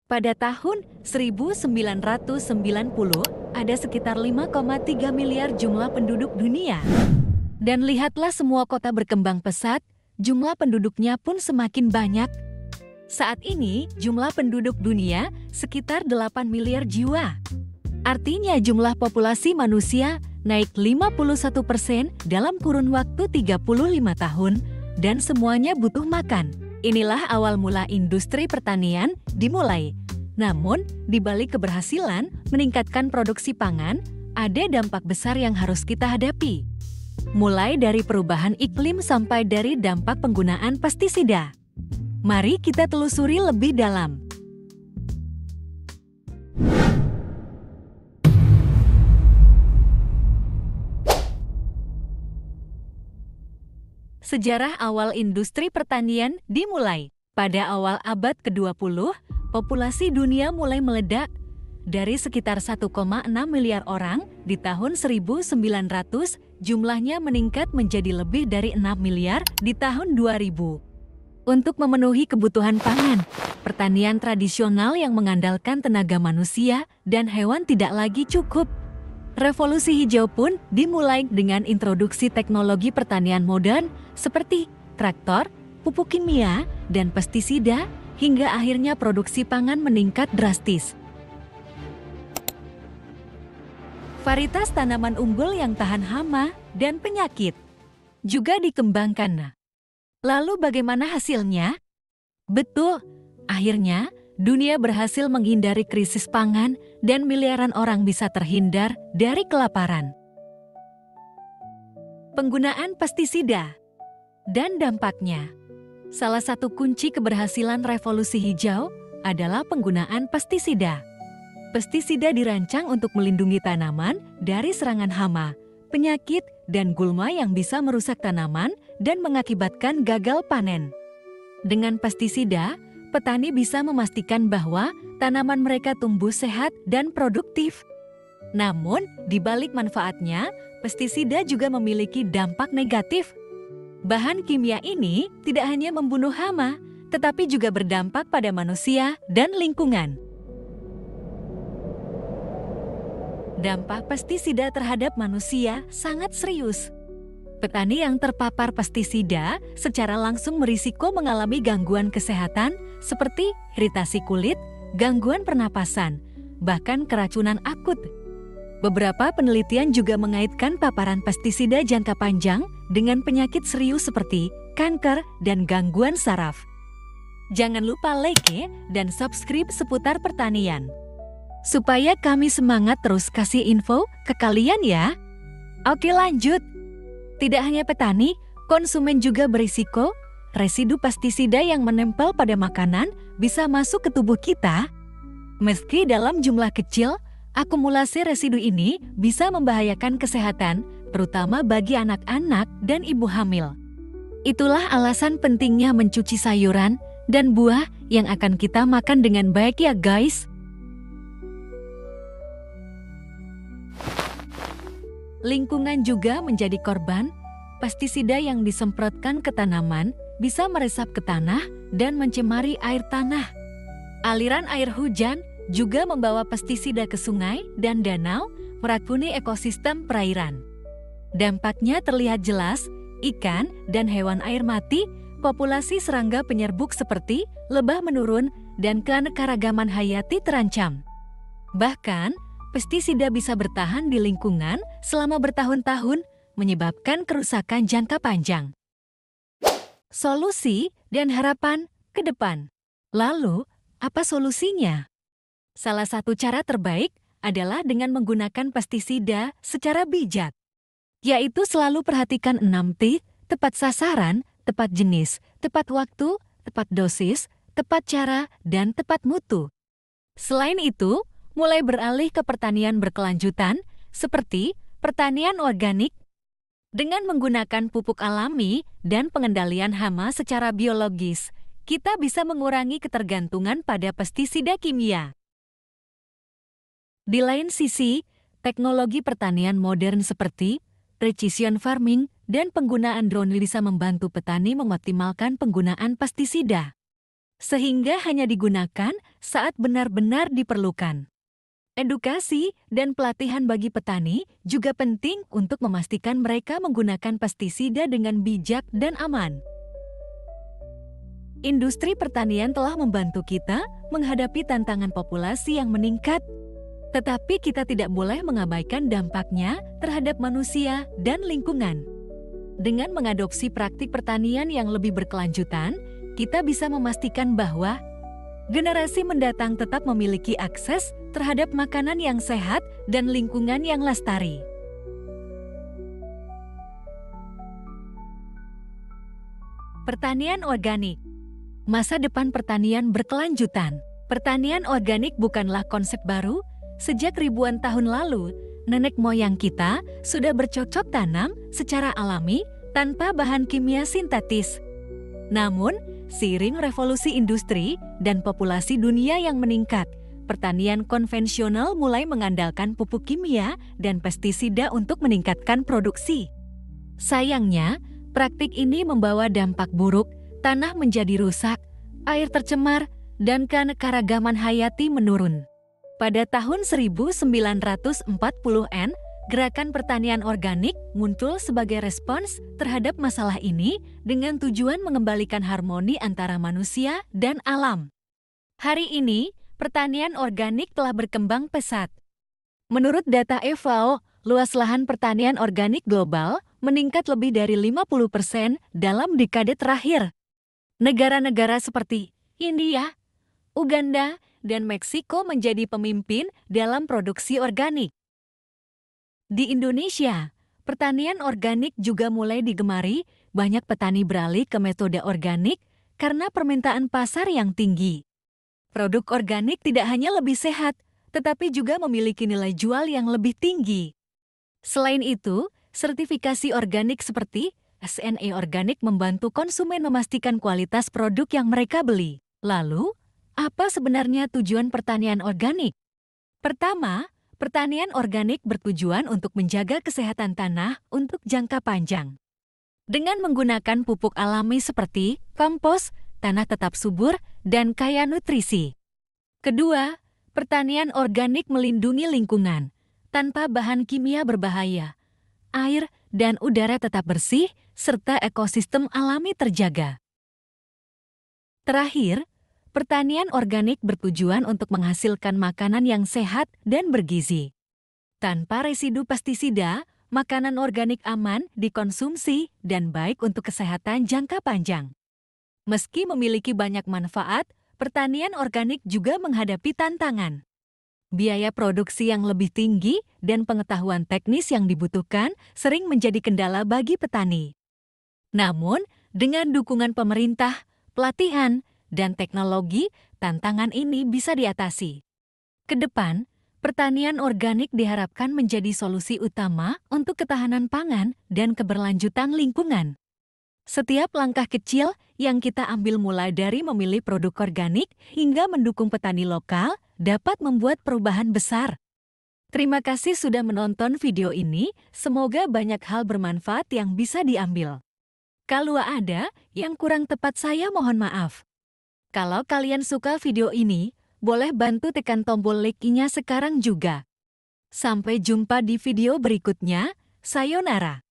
Pada tahun 1990, ada sekitar 5,3 miliar jumlah penduduk dunia. Dan lihatlah semua kota berkembang pesat, jumlah penduduknya pun semakin banyak. Saat ini, jumlah penduduk dunia sekitar 8 miliar jiwa. Artinya jumlah populasi manusia naik 51% dalam kurun waktu 35 tahun, dan semuanya butuh makan. Inilah awal mula industri pertanian dimulai. Namun, di balik keberhasilan meningkatkan produksi pangan, ada dampak besar yang harus kita hadapi. Mulai dari perubahan iklim sampai dari dampak penggunaan pestisida. Mari kita telusuri lebih dalam. Sejarah awal industri pertanian dimulai. Pada awal abad ke-20, populasi dunia mulai meledak. Dari sekitar 1,6 miliar orang, di tahun 1900 jumlahnya meningkat menjadi lebih dari 6 miliar di tahun 2000. Untuk memenuhi kebutuhan pangan, pertanian tradisional yang mengandalkan tenaga manusia dan hewan tidak lagi cukup. Revolusi hijau pun dimulai dengan introduksi teknologi pertanian modern seperti traktor, pupuk kimia, dan pestisida, hingga akhirnya produksi pangan meningkat drastis. Varietas tanaman unggul yang tahan hama dan penyakit juga dikembangkan. Lalu bagaimana hasilnya? Betul, akhirnya dunia berhasil menghindari krisis pangan dan miliaran orang bisa terhindar dari kelaparan. Penggunaan pestisida dan dampaknya. Salah satu kunci keberhasilan revolusi hijau adalah penggunaan pestisida. Pestisida dirancang untuk melindungi tanaman dari serangan hama, penyakit, dan gulma yang bisa merusak tanaman dan mengakibatkan gagal panen. Dengan pestisida, petani bisa memastikan bahwa tanaman mereka tumbuh sehat dan produktif. Namun, di balik manfaatnya, pestisida juga memiliki dampak negatif. Bahan kimia ini tidak hanya membunuh hama, tetapi juga berdampak pada manusia dan lingkungan. Dampak pestisida terhadap manusia sangat serius. Petani yang terpapar pestisida secara langsung berisiko mengalami gangguan kesehatan seperti iritasi kulit, gangguan pernapasan, bahkan keracunan akut. Beberapa penelitian juga mengaitkan paparan pestisida jangka panjang dengan penyakit serius seperti kanker dan gangguan saraf. Jangan lupa like dan subscribe seputar pertanian, supaya kami semangat terus kasih info ke kalian ya. Oke, lanjut. Tidak hanya petani, konsumen juga berisiko. Residu pestisida yang menempel pada makanan bisa masuk ke tubuh kita. Meski dalam jumlah kecil, akumulasi residu ini bisa membahayakan kesehatan, terutama bagi anak-anak dan ibu hamil. Itulah alasan pentingnya mencuci sayuran dan buah yang akan kita makan dengan baik ya guys. Lingkungan juga menjadi korban. Pestisida yang disemprotkan ke tanaman bisa meresap ke tanah dan mencemari air tanah. Aliran air hujan juga membawa pestisida ke sungai dan danau, meracuni ekosistem perairan. Dampaknya terlihat jelas, ikan dan hewan air mati, populasi serangga penyerbuk seperti lebah menurun, dan keanekaragaman hayati terancam. Bahkan, pestisida bisa bertahan di lingkungan selama bertahun-tahun, menyebabkan kerusakan jangka panjang. Solusi dan harapan ke depan. Lalu, apa solusinya? Salah satu cara terbaik adalah dengan menggunakan pestisida secara bijak, yaitu selalu perhatikan 6T, tepat sasaran, tepat jenis, tepat waktu, tepat dosis, tepat cara, dan tepat mutu. Selain itu, mulai beralih ke pertanian berkelanjutan, seperti pertanian organik, dengan menggunakan pupuk alami dan pengendalian hama secara biologis, kita bisa mengurangi ketergantungan pada pestisida kimia. Di lain sisi, teknologi pertanian modern seperti precision farming dan penggunaan drone bisa membantu petani mengoptimalkan penggunaan pestisida. sehingga hanya digunakan saat benar-benar diperlukan. Edukasi dan pelatihan bagi petani juga penting untuk memastikan mereka menggunakan pestisida dengan bijak dan aman. Industri pertanian telah membantu kita menghadapi tantangan populasi yang meningkat, tetapi kita tidak boleh mengabaikan dampaknya terhadap manusia dan lingkungan. Dengan mengadopsi praktik pertanian yang lebih berkelanjutan, kita bisa memastikan bahwa generasi mendatang tetap memiliki akses terhadap makanan yang sehat dan lingkungan yang lestari. Pertanian organik. Masa depan pertanian berkelanjutan. Pertanian organik bukanlah konsep baru. Sejak ribuan tahun lalu, nenek moyang kita sudah bercocok tanam secara alami tanpa bahan kimia sintetis. Namun, seiring revolusi industri dan populasi dunia yang meningkat, pertanian konvensional mulai mengandalkan pupuk kimia dan pestisida untuk meningkatkan produksi. Sayangnya, praktik ini membawa dampak buruk. Tanah menjadi rusak, air tercemar, dan keanekaragaman hayati menurun. Pada tahun 1940-an, gerakan pertanian organik muncul sebagai respons terhadap masalah ini dengan tujuan mengembalikan harmoni antara manusia dan alam. Hari ini, pertanian organik telah berkembang pesat. Menurut data FAO, luas lahan pertanian organik global meningkat lebih dari 50% dalam dekade terakhir. Negara-negara seperti India, Uganda, dan Meksiko menjadi pemimpin dalam produksi organik. Di Indonesia, pertanian organik juga mulai digemari. Banyak petani beralih ke metode organik karena permintaan pasar yang tinggi. Produk organik tidak hanya lebih sehat, tetapi juga memiliki nilai jual yang lebih tinggi. Selain itu, sertifikasi organik seperti SNE organik membantu konsumen memastikan kualitas produk yang mereka beli. Lalu, apa sebenarnya tujuan pertanian organik? Pertama, pertanian organik bertujuan untuk menjaga kesehatan tanah untuk jangka panjang. Dengan menggunakan pupuk alami seperti kompos, tanah tetap subur dan kaya nutrisi. Kedua, pertanian organik melindungi lingkungan tanpa bahan kimia berbahaya. Air dan udara tetap bersih, serta ekosistem alami terjaga. Terakhir, pertanian organik bertujuan untuk menghasilkan makanan yang sehat dan bergizi. Tanpa residu pestisida, makanan organik aman dikonsumsi dan baik untuk kesehatan jangka panjang. Meski memiliki banyak manfaat, pertanian organik juga menghadapi tantangan. Biaya produksi yang lebih tinggi dan pengetahuan teknis yang dibutuhkan sering menjadi kendala bagi petani. Namun, dengan dukungan pemerintah, pelatihan, dan teknologi, tantangan ini bisa diatasi. Kedepan, pertanian organik diharapkan menjadi solusi utama untuk ketahanan pangan dan keberlanjutan lingkungan. Setiap langkah kecil yang kita ambil mulai dari memilih produk organik hingga mendukung petani lokal dapat membuat perubahan besar. Terima kasih sudah menonton video ini, semoga banyak hal bermanfaat yang bisa diambil. Kalau ada yang kurang tepat, saya mohon maaf. Kalau kalian suka video ini, boleh bantu tekan tombol like-nya sekarang juga. Sampai jumpa di video berikutnya, sayonara.